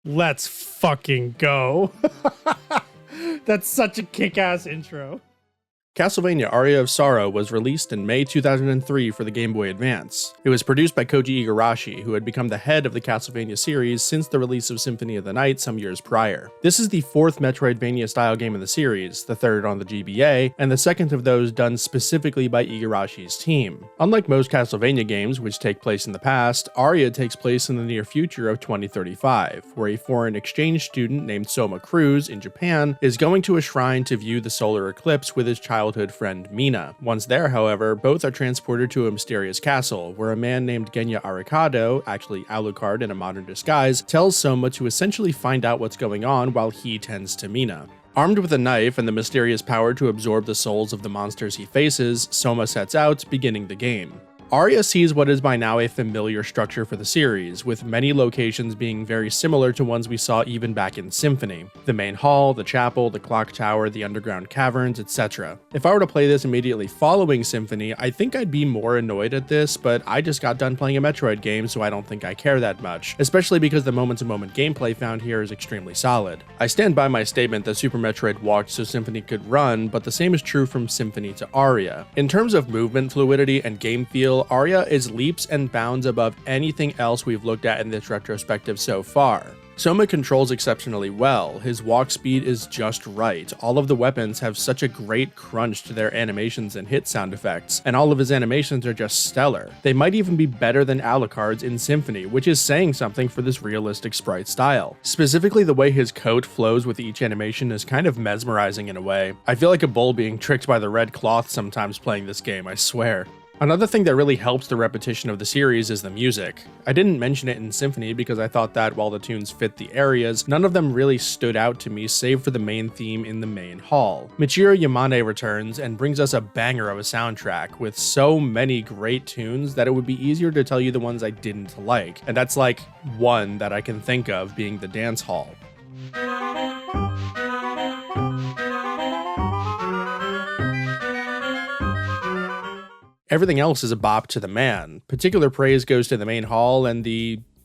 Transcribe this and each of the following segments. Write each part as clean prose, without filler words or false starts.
Let's fucking go. That's such a kick-ass intro. Castlevania Aria of Sorrow was released in May 2003 for the Game Boy Advance. It was produced by Koji Igarashi, who had become the head of the Castlevania series since the release of Symphony of the Night some years prior. This is the fourth Metroidvania-style game in the series, the third on the GBA, and the second of those done specifically by Igarashi's team. Unlike most Castlevania games, which take place in the past, Aria takes place in the near future of 2035, where a foreign exchange student named Soma Cruz in Japan is going to a shrine to view the solar eclipse with his childhood friend Mina. Once there, however, both are transported to a mysterious castle, where a man named Genya Arikado, actually Alucard in a modern disguise, tells Soma to essentially find out what's going on while he tends to Mina. Armed with a knife and the mysterious power to absorb the souls of the monsters he faces, Soma sets out, beginning the game. Aria sees what is by now a familiar structure for the series, with many locations being very similar to ones we saw even back in Symphony. The main hall, the chapel, the clock tower, the underground caverns, etc. If I were to play this immediately following Symphony, I think I'd be more annoyed at this, but I just got done playing a Metroid game, so I don't think I care that much, especially because the moment-to-moment gameplay found here is extremely solid. I stand by my statement that Super Metroid walked so Symphony could run, but the same is true from Symphony to Aria. In terms of movement fluidity and game feel, Aria is leaps and bounds above anything else we've looked at in this retrospective so far. Soma controls exceptionally well, his walk speed is just right, all of the weapons have such a great crunch to their animations and hit sound effects, and all of his animations are just stellar. They might even be better than Alucard's in Symphony, which is saying something for this realistic sprite style. Specifically, the way his coat flows with each animation is kind of mesmerizing in a way. I feel like a bull being tricked by the red cloth sometimes playing this game, I swear. Another thing that really helps the repetition of the series is the music. I didn't mention it in Symphony because I thought that while the tunes fit the areas, none of them really stood out to me save for the main theme in the main hall. Michiru Yamane returns and brings us a banger of a soundtrack with so many great tunes that it would be easier to tell you the ones I didn't like, and that's like one that I can think of being the dance hall. Everything else is a bop to the man. Particular praise goes to the main hall and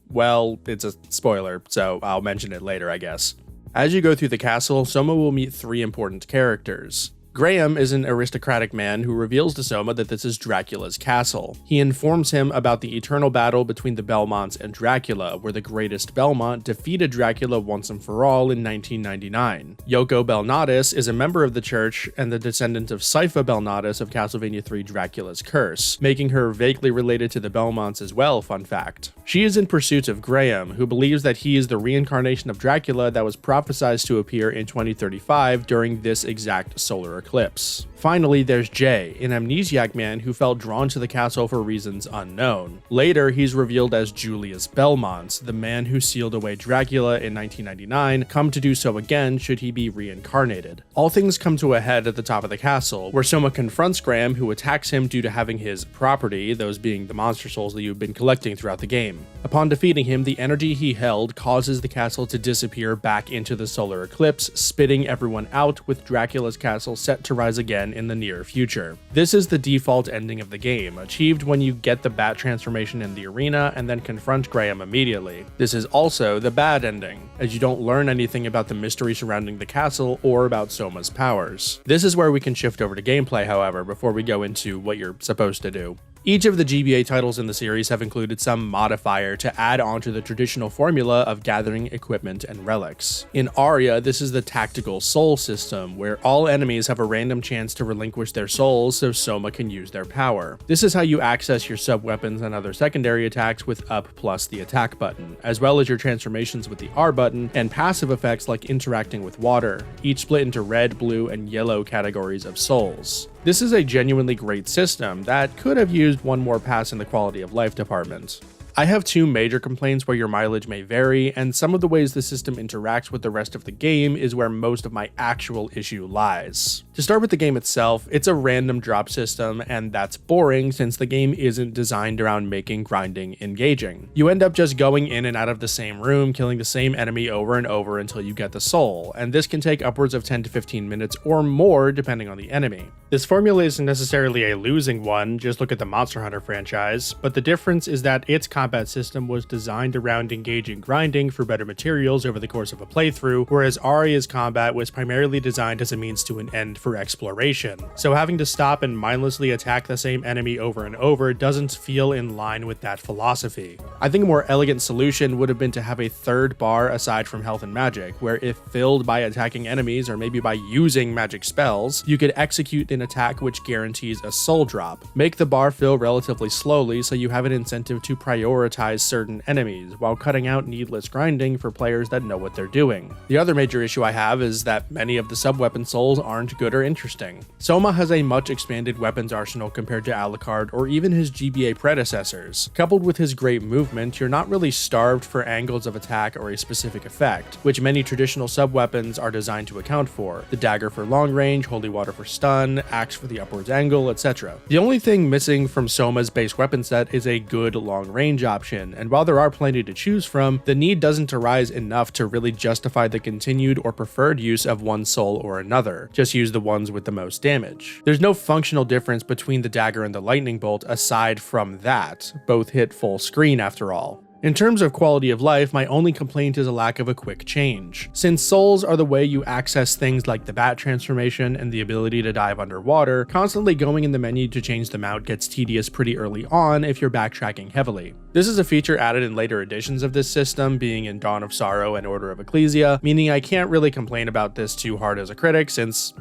well, it's a spoiler, so I'll mention it later, I guess. As you go through the castle, Soma will meet three important characters. Graham is an aristocratic man who reveals to Soma that this is Dracula's castle. He informs him about the eternal battle between the Belmonts and Dracula, where the greatest Belmont defeated Dracula once and for all in 1999. Yoko Belnatus is a member of the church and the descendant of Sypha Belnatus of Castlevania III Dracula's Curse, making her vaguely related to the Belmonts as well, fun fact. She is in pursuit of Graham, who believes that he is the reincarnation of Dracula that was prophesied to appear in 2035 during this exact solar eclipse. Finally, there's Jay, an amnesiac man who felt drawn to the castle for reasons unknown. Later, he's revealed as Julius Belmont, the man who sealed away Dracula in 1999, come to do so again should he be reincarnated. All things come to a head at the top of the castle, where Soma confronts Graham, who attacks him due to having his property, those being the monster souls that you've been collecting throughout the game. Upon defeating him, the energy he held causes the castle to disappear back into the solar eclipse, spitting everyone out, with Dracula's castle set to rise again in the near future. This is the default ending of the game, achieved when you get the bat transformation in the arena and then confront Graham immediately. This is also the bad ending, as you don't learn anything about the mystery surrounding the castle or about Soma's powers. This is where we can shift over to gameplay, however, before we go into what you're supposed to do. Each of the GBA titles in the series have included some modifier to add onto the traditional formula of gathering equipment and relics. In Aria, this is the tactical soul system, where all enemies have a random chance to relinquish their souls so Soma can use their power. This is how you access your sub-weapons and other secondary attacks with up plus the attack button, as well as your transformations with the R button, and passive effects like interacting with water, each split into red, blue, and yellow categories of souls. This is a genuinely great system that could have used one more pass in the quality of life department. I have two major complaints where your mileage may vary, and some of the ways the system interacts with the rest of the game is where most of my actual issue lies. To start with the game itself, it's a random drop system, and that's boring since the game isn't designed around making grinding engaging. You end up just going in and out of the same room, killing the same enemy over and over until you get the soul, and this can take upwards of 10 to 15 minutes or more depending on the enemy. This formula isn't necessarily a losing one, just look at the Monster Hunter franchise, but the difference is that it's combat system was designed around engaging grinding for better materials over the course of a playthrough, whereas Aria's combat was primarily designed as a means to an end for exploration. So having to stop and mindlessly attack the same enemy over and over doesn't feel in line with that philosophy. I think a more elegant solution would have been to have a third bar aside from health and magic, where if filled by attacking enemies or maybe by using magic spells, you could execute an attack which guarantees a soul drop. Make the bar fill relatively slowly so you have an incentive to prioritize certain enemies, while cutting out needless grinding for players that know what they're doing. The other major issue I have is that many of the sub-weapon souls aren't good or interesting. Soma has a much expanded weapons arsenal compared to Alucard or even his GBA predecessors. Coupled with his great movement, you're not really starved for angles of attack or a specific effect, which many traditional sub-weapons are designed to account for. The dagger for long range, holy water for stun, axe for the upwards angle, etc. The only thing missing from Soma's base weapon set is a good long range option, and while there are plenty to choose from, the need doesn't arise enough to really justify the continued or preferred use of one soul or another. Just use the ones with the most damage. There's no functional difference between the dagger and the lightning bolt aside from that. Both hit full screen after all. In terms of quality of life, my only complaint is a lack of a quick change. Since souls are the way you access things like the bat transformation and the ability to dive underwater, constantly going in the menu to change them out gets tedious pretty early on if you're backtracking heavily. This is a feature added in later editions of this system, being in Dawn of Sorrow and Order of Ecclesia, meaning I can't really complain about this too hard as a critic since,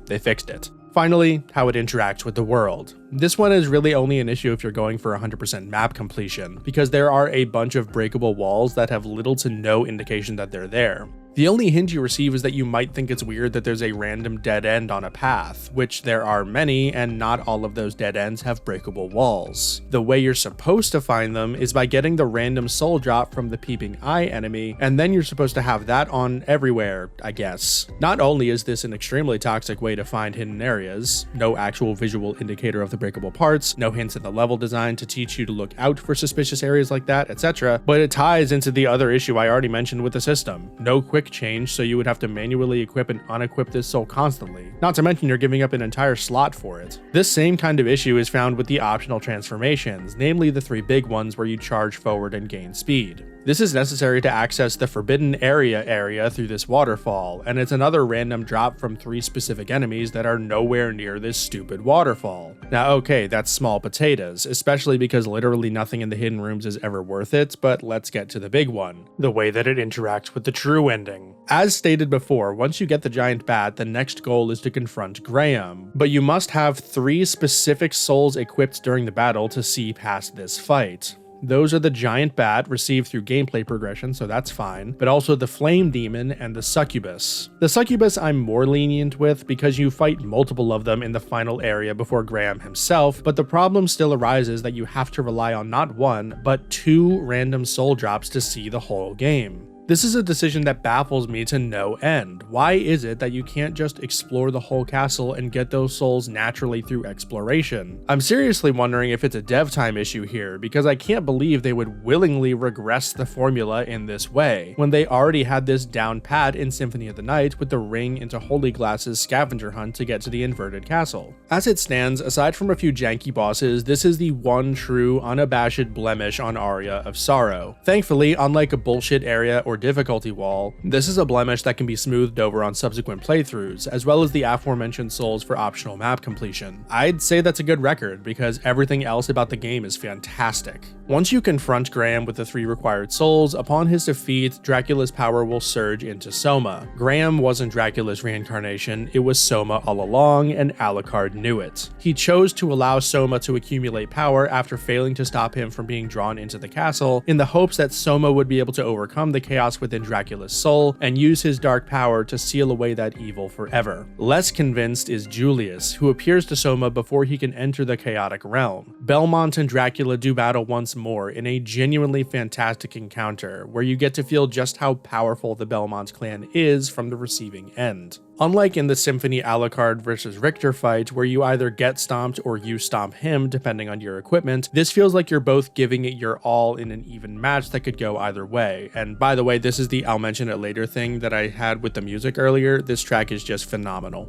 they fixed it. Finally, how it interacts with the world. This one is really only an issue if you're going for 100% map completion, because there are a bunch of breakable walls that have little to no indication that they're there. The only hint you receive is that you might think it's weird that there's a random dead end on a path, which there are many, and not all of those dead ends have breakable walls. The way you're supposed to find them is by getting the random soul drop from the peeping eye enemy, and then you're supposed to have that on everywhere, I guess. Not only is this an extremely toxic way to find hidden areas, no actual visual indicator of the breakable parts, no hints in the level design to teach you to look out for suspicious areas like that, etc., but it ties into the other issue I already mentioned with the system. No quick change, so you would have to manually equip and unequip this soul constantly, not to mention you're giving up an entire slot for it. This same kind of issue is found with the optional transformations, namely the 3 big ones where you charge forward and gain speed. This is necessary to access the Forbidden area through this waterfall, and it's another random drop from 3 specific enemies that are nowhere near this stupid waterfall. Now okay, that's small potatoes, especially because literally nothing in the hidden rooms is ever worth it, but let's get to the big one, the way that it interacts with the true ending. As stated before, once you get the giant bat, the next goal is to confront Graham, but you must have 3 specific souls equipped during the battle to see past this fight. Those are the giant bat received through gameplay progression, so that's fine, but also the flame demon and the succubus. The succubus I'm more lenient with because you fight multiple of them in the final area before Graham himself, but the problem still arises that you have to rely on not 1, but 2 random soul drops to see the whole game. This is a decision that baffles me to no end. Why is it that you can't just explore the whole castle and get those souls naturally through exploration? I'm seriously wondering if it's a dev time issue here, because I can't believe they would willingly regress the formula in this way, when they already had this down pat in Symphony of the Night with the ring into Holy Glass's scavenger hunt to get to the inverted castle. As it stands, aside from a few janky bosses, this is the one true, unabashed blemish on Aria of Sorrow. Thankfully, unlike a bullshit area or difficulty wall, this is a blemish that can be smoothed over on subsequent playthroughs, as well as the aforementioned souls for optional map completion. I'd say that's a good record, because everything else about the game is fantastic. Once you confront Graham with the 3 required souls, upon his defeat, Dracula's power will surge into Soma. Graham wasn't Dracula's reincarnation, it was Soma all along, and Alucard knew it. He chose to allow Soma to accumulate power after failing to stop him from being drawn into the castle, in the hopes that Soma would be able to overcome the chaos within Dracula's soul and use his dark power to seal away that evil forever. Less convinced is Julius, who appears to Soma before he can enter the chaotic realm. Belmont and Dracula do battle once more in a genuinely fantastic encounter, where you get to feel just how powerful the Belmont clan is from the receiving end. Unlike in the Symphony Alucard versus Richter fight, where you either get stomped or you stomp him depending on your equipment, this feels like you're both giving it your all in an even match that could go either way. And by the way, this is the I'll mention it later thing that I had with the music earlier. This track is just phenomenal.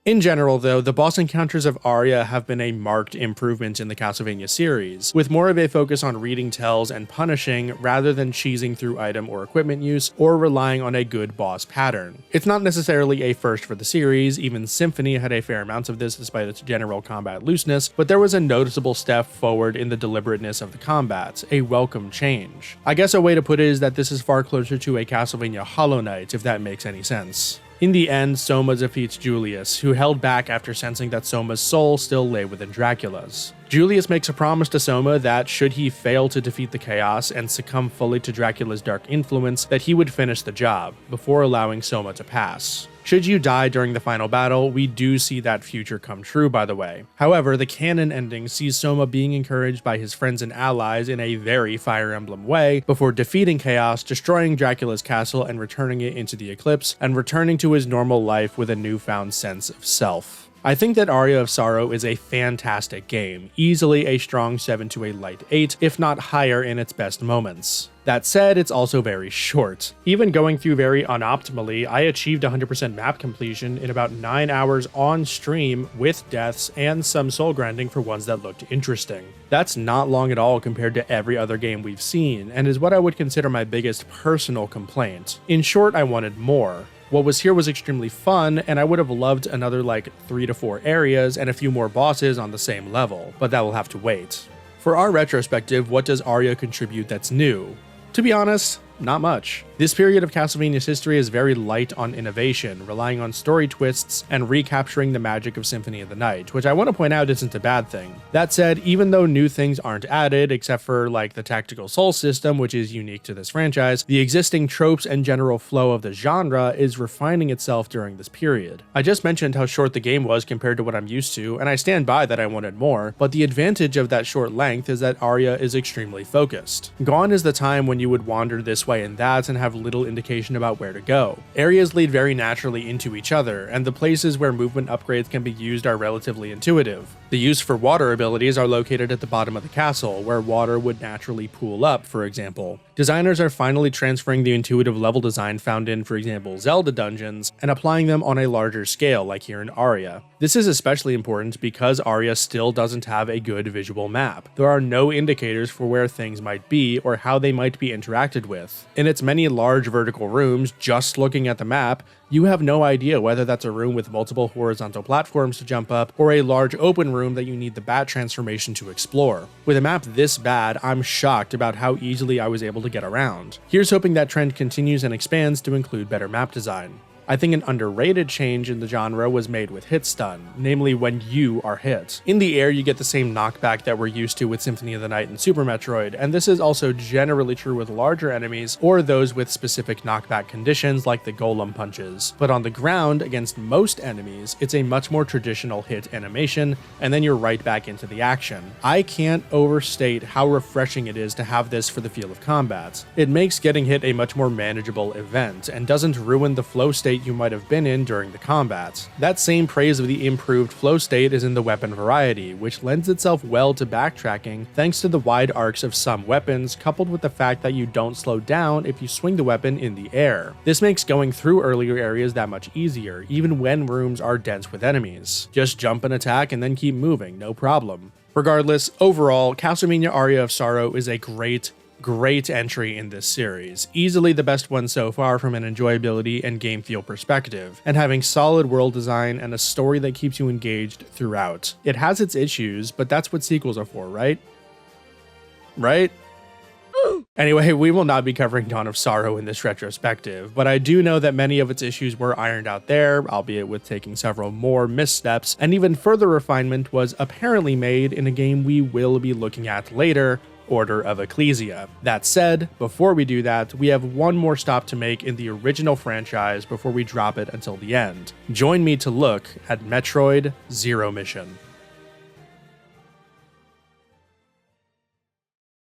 In general, though, the boss encounters of Aria have been a marked improvement in the Castlevania series, with more of a focus on reading tells and punishing rather than cheesing through item or equipment use or relying on a good boss pattern. It's not necessarily a first for the series, even Symphony had a fair amount of this despite its general combat looseness, but there was a noticeable step forward in the deliberateness of the combat, a welcome change. I guess a way to put it is that this is far closer to a Castlevania Hollow Knight, if that makes any sense. In the end, Soma defeats Julius, who held back after sensing that Soma's soul still lay within Dracula's. Julius makes a promise to Soma that should he fail to defeat the chaos and succumb fully to Dracula's dark influence, that he would finish the job, before allowing Soma to pass. Should you die during the final battle, we do see that future come true, by the way. However, the canon ending sees Soma being encouraged by his friends and allies in a very Fire Emblem way, before defeating Chaos, destroying Dracula's castle and returning it into the Eclipse, and returning to his normal life with a newfound sense of self. I think that Aria of Sorrow is a fantastic game, easily a strong 7 to a light 8, if not higher in its best moments. That said, it's also very short. Even going through very unoptimally, I achieved 100% map completion in about 9 hours on stream with deaths and some soul grinding for ones that looked interesting. That's not long at all compared to every other game we've seen, and is what I would consider my biggest personal complaint. In short, I wanted more. What was here was extremely fun, and I would have loved another like 3 to 4 areas and a few more bosses on the same level, but that will have to wait. For our retrospective, what does Aria contribute that's new? To be honest, not much. This period of Castlevania's history is very light on innovation, relying on story twists and recapturing the magic of Symphony of the Night, which I want to point out isn't a bad thing. That said, even though new things aren't added, except for like the tactical soul system, which is unique to this franchise, the existing tropes and general flow of the genre is refining itself during this period. I just mentioned how short the game was compared to what I'm used to, and I stand by that I wanted more, but the advantage of that short length is that Aria is extremely focused. Gone is the time when you would wander this way and that and have little indication about where to go. Areas lead very naturally into each other, and the places where movement upgrades can be used are relatively intuitive. The use for water abilities are located at the bottom of the castle, where water would naturally pool up, for example. Designers are finally transferring the intuitive level design found in, for example, Zelda dungeons, and applying them on a larger scale, like here in Aria. This is especially important because Aria still doesn't have a good visual map. There are no indicators for where things might be or how they might be interacted with. In its many large vertical rooms, just looking at the map, you have no idea whether that's a room with multiple horizontal platforms to jump up or a large open room that you need the bat transformation to explore. With a map this bad, I'm shocked about how easily I was able to get around. Here's hoping that trend continues and expands to include better map design. I think an underrated change in the genre was made with hit stun, namely when you are hit. In the air, you get the same knockback that we're used to with Symphony of the Night and Super Metroid, and this is also generally true with larger enemies or those with specific knockback conditions like the golem punches. But on the ground, against most enemies, it's a much more traditional hit animation, and then you're right back into the action. I can't overstate how refreshing it is to have this for the feel of combat. It makes getting hit a much more manageable event, and doesn't ruin the flow state you might have been in during the combat. That same praise of the improved flow state is in the weapon variety, which lends itself well to backtracking thanks to the wide arcs of some weapons, coupled with the fact that you don't slow down if you swing the weapon in the air. This makes going through earlier areas that much easier, even when rooms are dense with enemies. Just jump and attack and then keep moving, no problem. Regardless, overall, Castlevania Aria of Sorrow is a great entry in this series, easily the best one so far from an enjoyability and game feel perspective, and having solid world design and a story that keeps you engaged throughout. It has its issues, but that's what sequels are for, right? Right? Anyway, we will not be covering Dawn of Sorrow in this retrospective, but I do know that many of its issues were ironed out there, albeit with taking several more missteps, and even further refinement was apparently made in a game we will be looking at later, Order of Ecclesia. That said, before we do that, we have one more stop to make in the original franchise before we drop it until the end. Join me to look at Metroid Zero Mission.